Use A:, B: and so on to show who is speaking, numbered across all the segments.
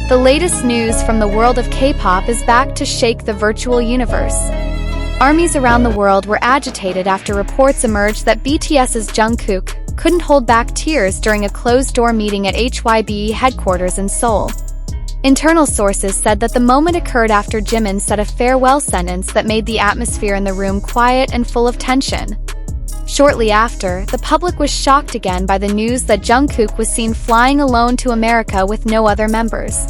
A: The latest news from the world of K-pop is back to shake the virtual universe. Armies around the world were agitated after reports emerged that BTS's Jungkook couldn't hold back tears during a closed-door meeting at HYBE headquarters in Seoul. Internal sources said that the moment occurred after Jimin said a farewell sentence that made the atmosphere in the room quiet and full of tension. Shortly after, the public was shocked again by the news that Jungkook was seen flying alone to America with no other members.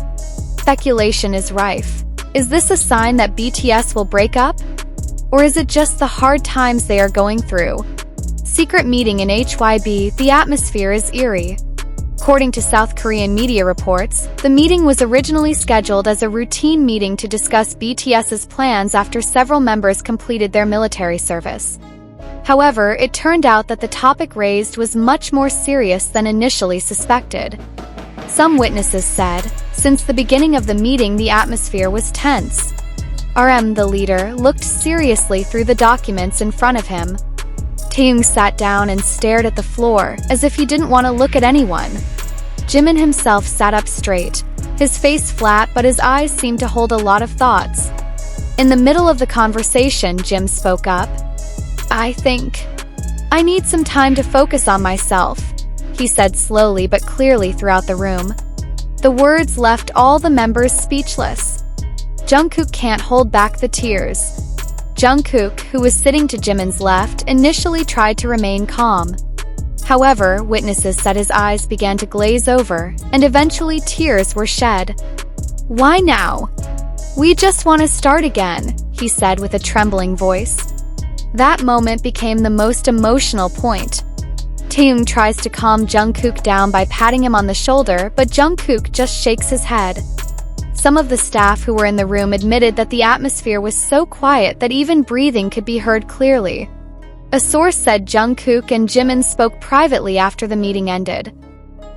A: Speculation is rife. Is this a sign that BTS will break up? Or is it just the hard times they are going through? Secret meeting in HYBE, the atmosphere is eerie. According to South Korean media reports, the meeting was originally scheduled as a routine meeting to discuss BTS's plans after several members completed their military service. However, it turned out that the topic raised was much more serious than initially suspected. Some witnesses said, since the beginning of the meeting the atmosphere was tense. The leader, looked seriously through the documents in front of him. Taeyong sat down and stared at the floor, as if he didn't want to look at anyone. Jimin himself sat up straight, his face flat but his eyes seemed to hold a lot of thoughts. In the middle of the conversation, Jim spoke up. I think I need some time to focus on myself, he said slowly but clearly throughout the room. The words left all the members speechless. Jungkook can't hold back the tears. Jungkook, who was sitting to Jimin's left, initially tried to remain calm. However, witnesses said his eyes began to glaze over, and eventually tears were shed. Why now? We just want to start again, he said with a trembling voice. That moment became the most emotional point. Taeyong tries to calm Jungkook down by patting him on the shoulder, but Jungkook just shakes his head. Some of the staff who were in the room admitted that the atmosphere was so quiet that even breathing could be heard clearly. A source said Jungkook and Jimin spoke privately after the meeting ended.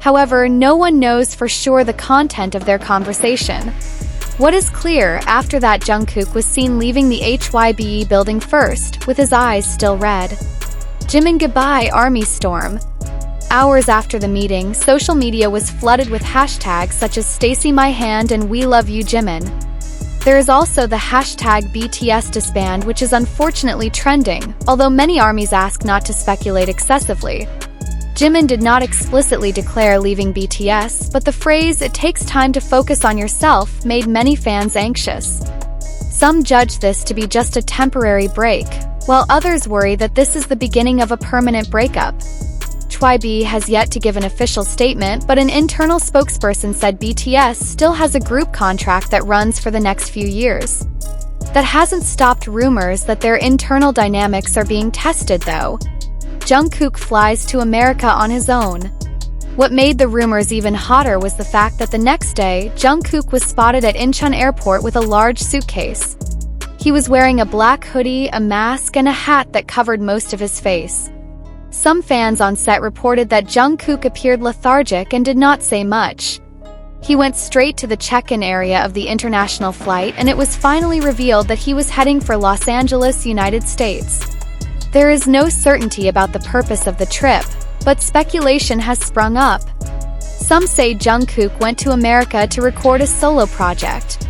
A: However, no one knows for sure the content of their conversation. What is clear, after that Jungkook was seen leaving the HYBE building first, with his eyes still red. Jimin goodbye ARMY storm. Hours after the meeting, social media was flooded with hashtags such as #StacyMyHand and We Love You Jimin. There is also the hashtag BTS disband, which is unfortunately trending, although many armies ask not to speculate excessively. Jimin did not explicitly declare leaving BTS, but the phrase "it takes time to focus on yourself" made many fans anxious. Some judge this to be just a temporary break, while others worry that this is the beginning of a permanent breakup. HYBE has yet to give an official statement, but an internal spokesperson said BTS still has a group contract that runs for the next few years. That hasn't stopped rumors that their internal dynamics are being tested, though. Jungkook flies to America on his own. What made the rumors even hotter was the fact that the next day, Jungkook was spotted at Incheon Airport with a large suitcase. He was wearing a black hoodie, a mask, and a hat that covered most of his face. Some fans on set reported that Jungkook appeared lethargic and did not say much. He went straight to the check-in area of the international flight, and it was finally revealed that he was heading for Los Angeles, United States. There is no certainty about the purpose of the trip, but speculation has sprung up. Some say Jungkook went to America to record a solo project.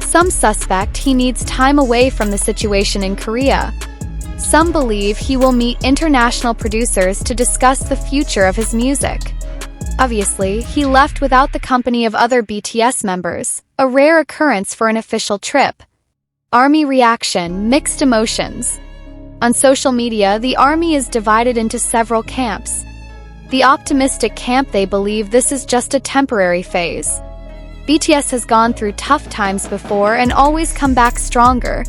A: Some suspect he needs time away from the situation in Korea. Some believe he will meet international producers to discuss the future of his music. Obviously, he left without the company of other BTS members, a rare occurrence for an official trip. ARMY reaction, mixed emotions. On social media, the ARMY is divided into several camps. The optimistic camp, they believe this is just a temporary phase. BTS has gone through tough times before and always come back stronger.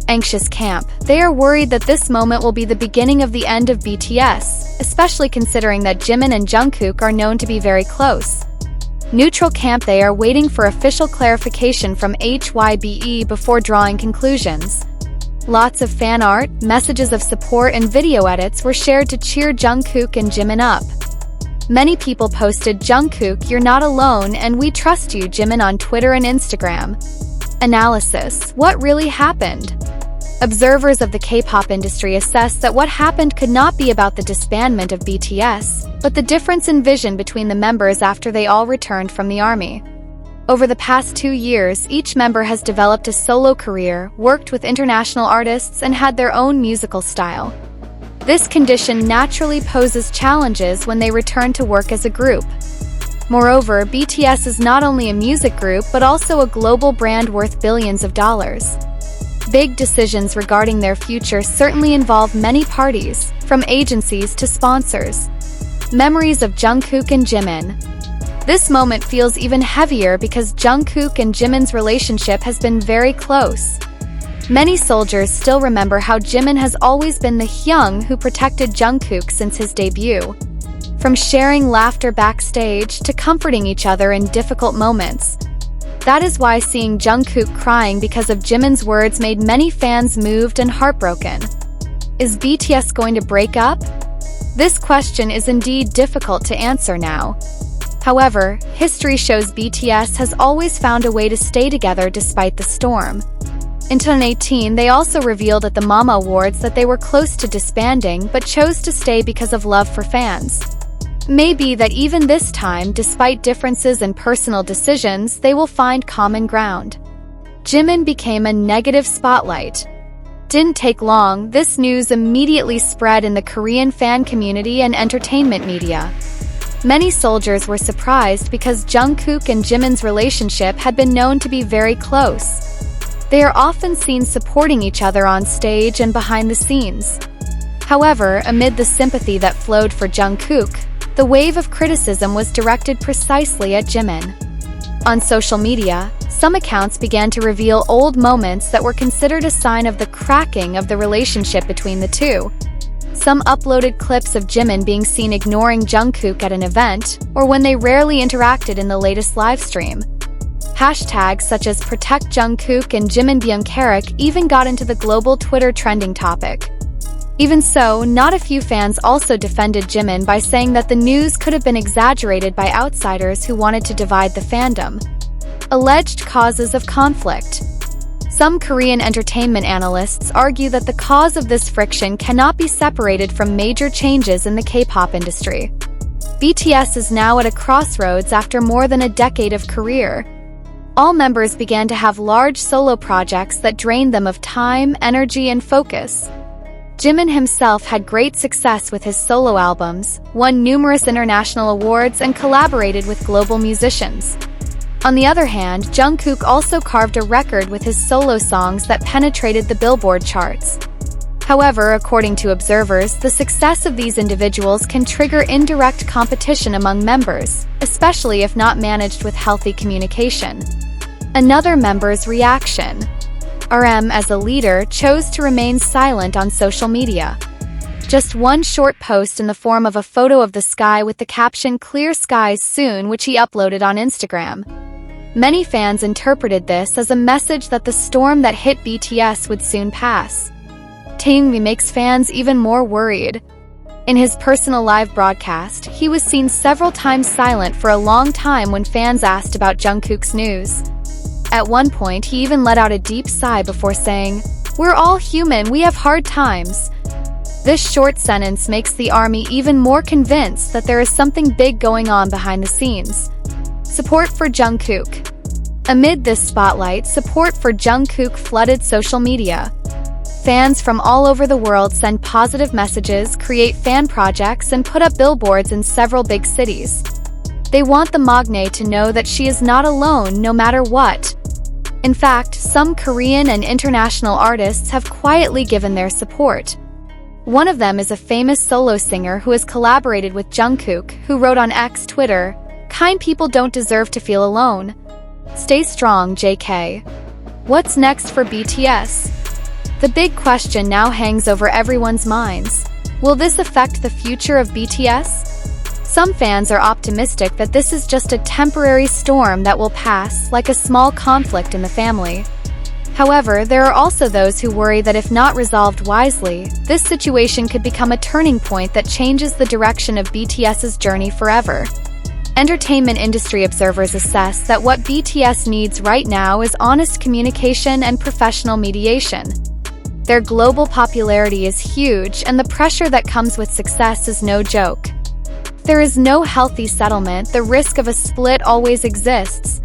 A: Anxious camp, they are worried that this moment will be the beginning of the end of BTS, especially considering that Jimin and Jungkook are known to be very close. Neutral camp, they are waiting for official clarification from HYBE before drawing conclusions. Lots of fan art, messages of support, and video edits were shared to cheer Jungkook and Jimin up. Many people posted "Jungkook, you're not alone, and we trust you, Jimin" on Twitter and Instagram. Analysis: what really happened? Observers of the K-pop industry assess that what happened could not be about the disbandment of BTS, but the difference in vision between the members after they all returned from the ARMY. Over the past 2 years, each member has developed a solo career, worked with international artists, and had their own musical style. This condition naturally poses challenges when they return to work as a group. Moreover, BTS is not only a music group but also a global brand worth billions of dollars. Big decisions regarding their future certainly involve many parties, from agencies to sponsors. Memories of Jungkook and Jimin. This moment feels even heavier because Jungkook and Jimin's relationship has been very close. Many soldiers still remember how Jimin has always been the Hyung who protected Jungkook since his debut. From sharing laughter backstage to comforting each other in difficult moments. That is why seeing Jungkook crying because of Jimin's words made many fans moved and heartbroken. Is BTS going to break up? This question is indeed difficult to answer now. However, history shows BTS has always found a way to stay together despite the storm. In 2018, they also revealed at the Mama Awards that they were close to disbanding but chose to stay because of love for fans. Maybe that even this time, despite differences in personal decisions, they will find common ground. Jimin became a negative spotlight. Didn't take long, this news immediately spread in the Korean fan community and entertainment media. Many soldiers were surprised because Jungkook and Jimin's relationship had been known to be very close. They are often seen supporting each other on stage and behind the scenes. However, amid the sympathy that flowed for Jungkook, the wave of criticism was directed precisely at Jimin. On social media, some accounts began to reveal old moments that were considered a sign of the cracking of the relationship between the two. Some uploaded clips of Jimin being seen ignoring Jungkook at an event, or when they rarely interacted in the latest livestream. Hashtags such as Protect Jungkook and Jimin Byungkarak even got into the global Twitter trending topic. Even so, not a few fans also defended Jimin by saying that the news could have been exaggerated by outsiders who wanted to divide the fandom. Alleged causes of conflict. Some Korean entertainment analysts argue that the cause of this friction cannot be separated from major changes in the K-pop industry. BTS is now at a crossroads after more than a decade of career. All members began to have large solo projects that drained them of time, energy, and focus. Jimin himself had great success with his solo albums, won numerous international awards, and collaborated with global musicians. On the other hand, Jungkook also carved a record with his solo songs that penetrated the Billboard charts. However, according to observers, the success of these individuals can trigger indirect competition among members, especially if not managed with healthy communication. Another member's reaction. RM, as a leader, chose to remain silent on social media. Just one short post in the form of a photo of the sky with the caption "Clear skies soon," which he uploaded on Instagram. Many fans interpreted this as a message that the storm that hit BTS would soon pass. Taeyong makes fans even more worried. In his personal live broadcast, he was seen several times silent for a long time when fans asked about Jungkook's news. At one point, he even let out a deep sigh before saying, "We're all human, we have hard times." This short sentence makes the ARMY even more convinced that there is something big going on behind the scenes. Support for Jungkook. Amid this spotlight, support for Jungkook flooded social media. Fans from all over the world send positive messages, create fan projects, and put up billboards in several big cities. They want the magne to know that she is not alone no matter what. In fact, some Korean and international artists have quietly given their support. One of them is a famous solo singer who has collaborated with Jungkook, who wrote on X Twitter, "Kind people don't deserve to feel alone. Stay strong, JK." What's next for BTS? The big question now hangs over everyone's minds. Will this affect the future of BTS? Some fans are optimistic that this is just a temporary storm that will pass, like a small conflict in the family. However, there are also those who worry that if not resolved wisely, this situation could become a turning point that changes the direction of BTS's journey forever. Entertainment industry observers assess that what BTS needs right now is honest communication and professional mediation. Their global popularity is huge, and the pressure that comes with success is no joke. If there is no healthy settlement, the risk of a split always exists.